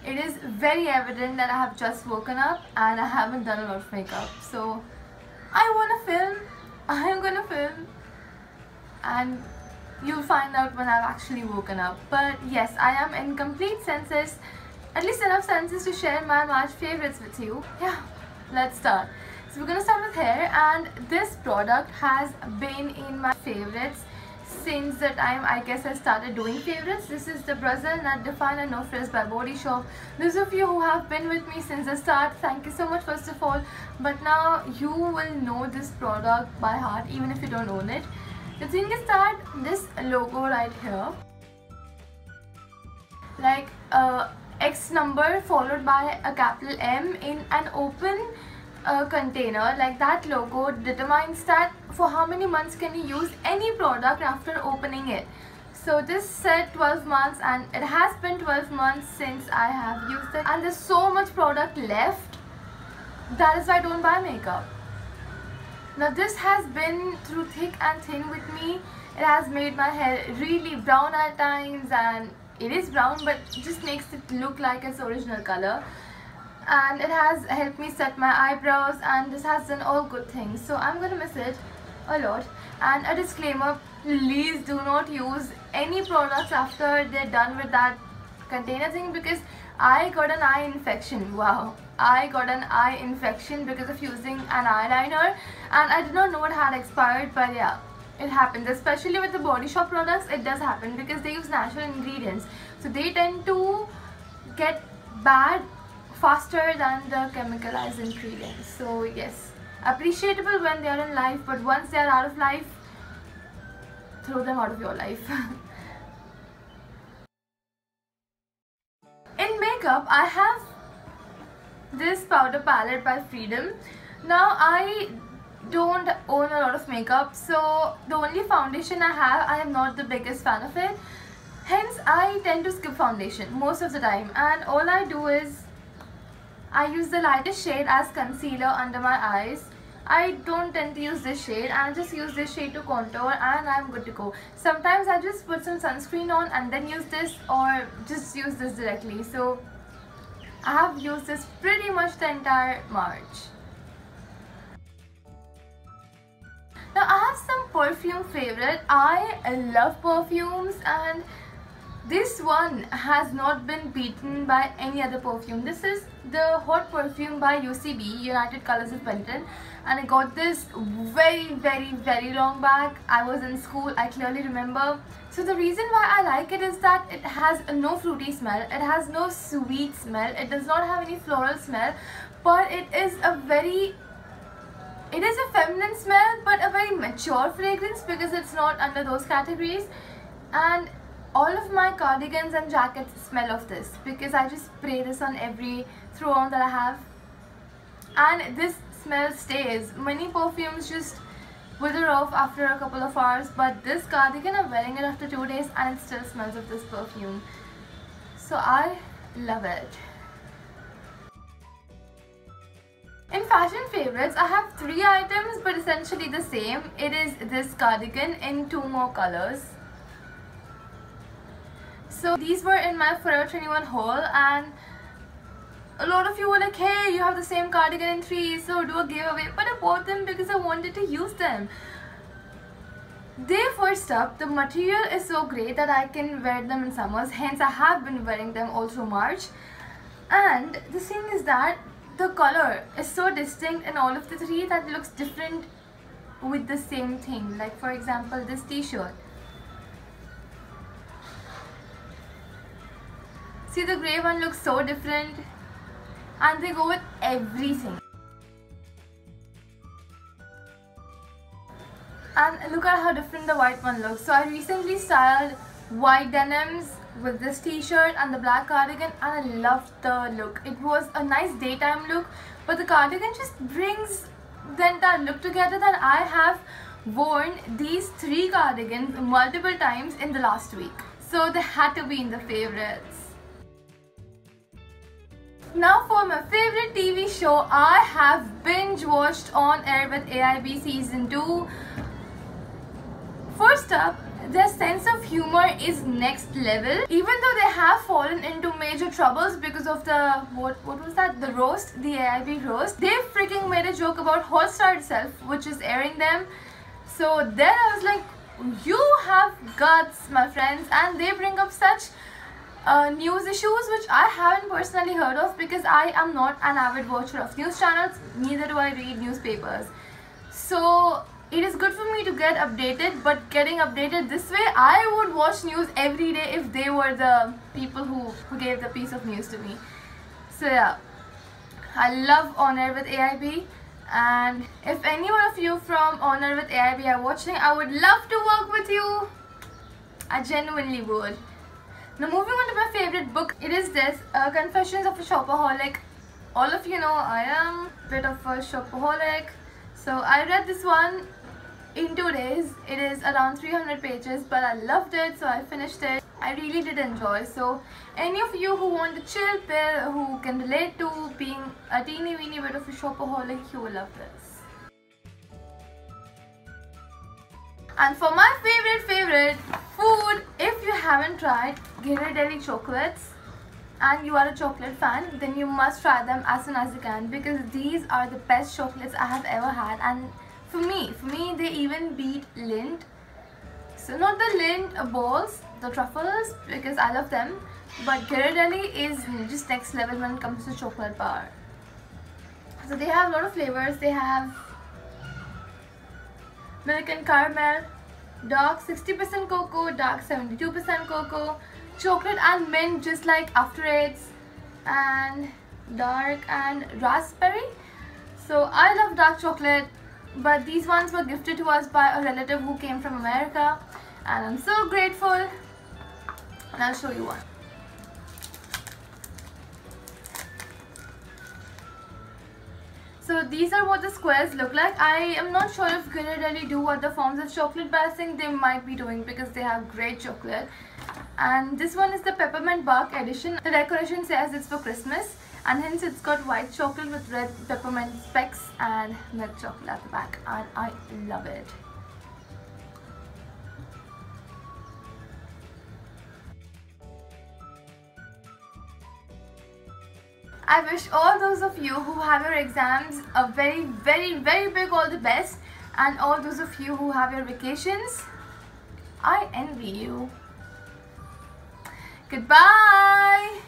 it is very evident that I have just woken up and I haven't done a lot of makeup. So I want to film, I am gonna film, and you'll find out when I've actually woken up. But yes, I am in complete senses, at least enough senses to share my March favorites with you. Yeah, let's start. So we're gonna start with hair, and this product has been in my favorites since the time I guess I started doing favorites. This is the Brazil Nut Define and No Frizz by Body Shop. Those of you who have been with me since the start, thank you so much first of all. But now you will know this product by heart even if you don't own it. The thing is that this logo right here, like X number followed by a capital M in an open container, like that logo determines that for how many months can you use any product after opening it. So this said 12 months, and it has been 12 months since I have used it, and there's so much product left. That is why I don't buy makeup. Now this has been through thick and thin with me. It has made my hair really brown at times, and it is brown but it just makes it look like its original color. And it has helped me set my eyebrows, and this has done all good things. So I'm gonna miss it a lot. And a disclaimer, please do not use any products after they're done with that container thing, because I got an eye infection. Wow, I got an eye infection because of using an eyeliner, and I did not know it had expired. But yeah, it happens, especially with the Body Shop products. It does happen because they use natural ingredients, so they tend to get bad faster than the chemicalized ingredients. So yes, appreciable when they are in life, but once they are out of life, throw them out of your life. In makeup, I have this powder palette by Freedom. Now I don't own a lot of makeup, so the only foundation I am not the biggest fan of it. Hence I tend to skip foundation most of the time, and all I do is I use the lightest shade as concealer under my eyes. I don't tend to use this shade, and I just use this shade to contour, and I'm good to go. Sometimes I just put some sunscreen on and then use this, or just use this directly. So I have used this pretty much the entire March. Now I have some perfume favorite. I love perfumes, and this one has not been beaten by any other perfume. This is the Hot Perfume by UCB, United Colors of Benetton, and I got this very long back. I was in school, I clearly remember. So the reason why I like it is that it has no fruity smell, it has no sweet smell, it does not have any floral smell, but it is a feminine smell, but a very mature fragrance, because it's not under those categories. And all of my cardigans and jackets smell of this, because I just spray this on every throw-on that I have, and this smell stays. Many perfumes just wither off after a couple of hours, but this cardigan, I'm wearing it after 2 days and it still smells of this perfume. So I love it. In fashion favorites, I have 3 items but essentially the same. It is this cardigan in 2 more colors. So these were in my Forever 21 haul, and a lot of you were like, hey, you have the same cardigan in 3, so do a giveaway. But I bought them because I wanted to use them. First up, the material is so great that I can wear them in summers, hence I have been wearing them all through March. And the thing is that the color is so distinct in all of the 3 that it looks different with the same thing. Like for example, this t-shirt. See, the grey one looks so different, and they go with everything. And look at how different the white one looks. So I recently styled white denims with this t-shirt and the black cardigan, and I loved the look. It was a nice daytime look, but the cardigan just brings the entire look together. That I have worn these 3 cardigans multiple times in the last week, so they had to be in the favorites. Now for my favorite TV show, I have binge watched On Air with AIB Season 2. First up, their sense of humor is next level. Even though they have fallen into major troubles because of the what was that, the roast, the AIB roast, they freaking made a joke about Hotstar itself, which is airing them. So then I was like, you have guts, my friends. And they bring up such news issues which I haven't personally heard of, because I am not an avid watcher of news channels, neither do I read newspapers. So it is good for me to get updated, but getting updated this way, I would watch news every day if they were the people who gave the piece of news to me. So yeah, I love On Air with AIB, and if any one of you from On Air with AIB are watching, I would love to work with you. I genuinely would. Now moving on to my favorite book, it is this, Confessions of a Shopaholic. All of you know I am a bit of a shopaholic. So I read this one in 2 days. It is around 300 pages, but I loved it, so I finished it. I really did enjoy. So any of you who want to chill pill, who can relate to being a teeny weeny bit of a shopaholic, you will love this. And for my favorite food, if you haven't tried Ghirardelli chocolates and you are a chocolate fan, then you must try them as soon as you can, because these are the best chocolates I have ever had. And for me they even beat Lindt. So not the Lindt balls, the truffles, because I love them, but Ghirardelli is just next level when it comes to chocolate bar. So they have a lot of flavors. They have milk and caramel, dark 60% cocoa, dark 72% cocoa, chocolate and mint just like After Eights, and dark and raspberry. So I love dark chocolate, but these ones were gifted to us by a relative who came from America, and I'm so grateful. And I'll show you one. So these are what the squares look like. I am not sure if Ghirardelli do other forms of chocolate, but I think they might be doing, because they have great chocolate. And this one is the peppermint bark edition. The decoration says it's for Christmas, and hence it's got white chocolate with red peppermint specks and milk chocolate at the back, and I love it. I wish all those of you who have your exams a very big all the best, and all those of you who have your vacations, I envy you. Goodbye.